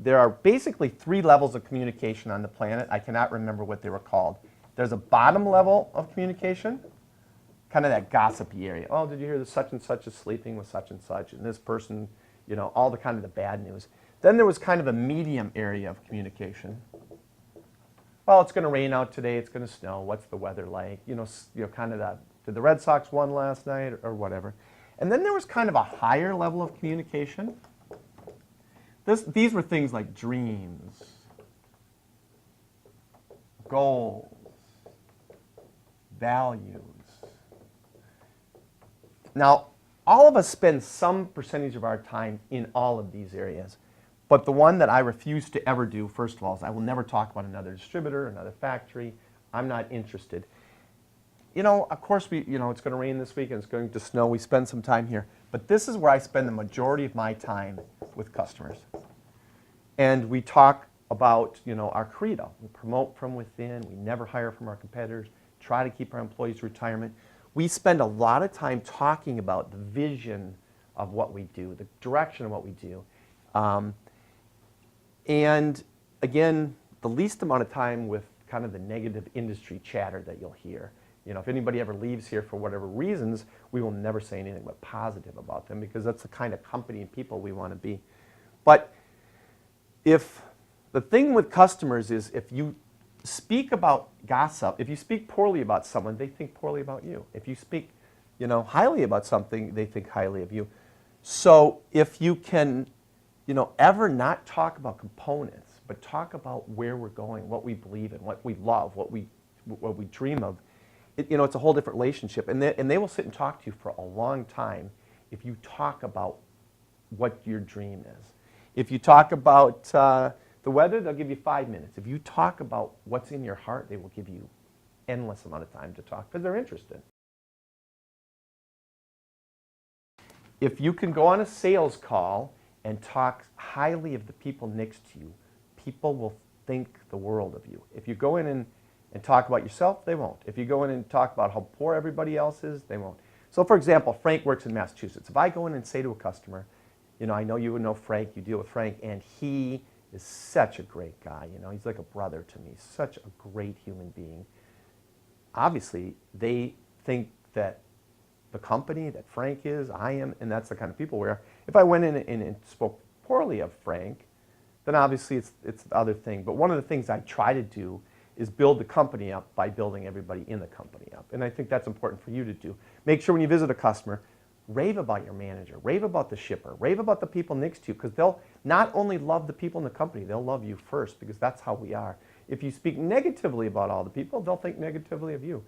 there are basically 3 levels of communication on the planet. I cannot remember what they were called. There's a bottom level of communication, kind of that gossipy area. Oh, did you hear that such and such is sleeping with such and such, and this person, you know, all the kind of the bad news. Then there was kind of a medium area of communication. Well, it's going to rain out today, it's going to snow, what's the weather like? You know, kind of that, did the Red Sox won last night or whatever. And then there was kind of a higher level of communication. These were things like dreams, goals, values. Now, all of us spend some percentage of our time in all of these areas. But the one that I refuse to ever do, first of all, is I will never talk about another distributor, another factory. I'm not interested. You know, of course, it's going to rain this week and it's going to snow. We spend some time here. But this is where I spend the majority of my time with customers. And we talk about, you know, our credo. We promote from within. We never hire from our competitors. Try to keep our employees' retirement. We spend a lot of time talking about the vision of what we do, the direction of what we do. And again, the least amount of time with kind of the negative industry chatter that you'll hear. You know, if anybody ever leaves here for whatever reasons, we will never say anything but positive about them because that's the kind of company and people we want to be. But if the thing with customers is if you speak about gossip, if you speak poorly about someone, they think poorly about you. If you speak, you know, highly about something, they think highly of you. So if you can, you know, ever not talk about components, but talk about where we're going, what we believe in, what we love, what we dream of, you know, it's a whole different relationship. And they will sit and talk to you for a long time if you talk about what your dream is. If you talk about the weather, they'll give you 5 minutes. If you talk about what's in your heart, they will give you endless amount of time to talk because they're interested. If you can go on a sales call and talk highly of the people next to you, people will think the world of you. If you go in and talk about yourself, they won't. If you go in and talk about how poor everybody else is, they won't. So for example, Frank works in Massachusetts. If I go in and say to a customer, you know, I know you would know Frank, you deal with Frank, and he is such a great guy, you know, he's like a brother to me, such a great human being. Obviously, they think that the company that Frank is, I am, and that's the kind of people where if I went in and spoke poorly of Frank, then obviously it's the other thing. But one of the things I try to do is build the company up by building everybody in the company up. And I think that's important for you to do. Make sure when you visit a customer, rave about your manager, rave about the shipper, rave about the people next to you, because they'll not only love the people in the company, they'll love you first, because that's how we are. If you speak negatively about all the people, they'll think negatively of you.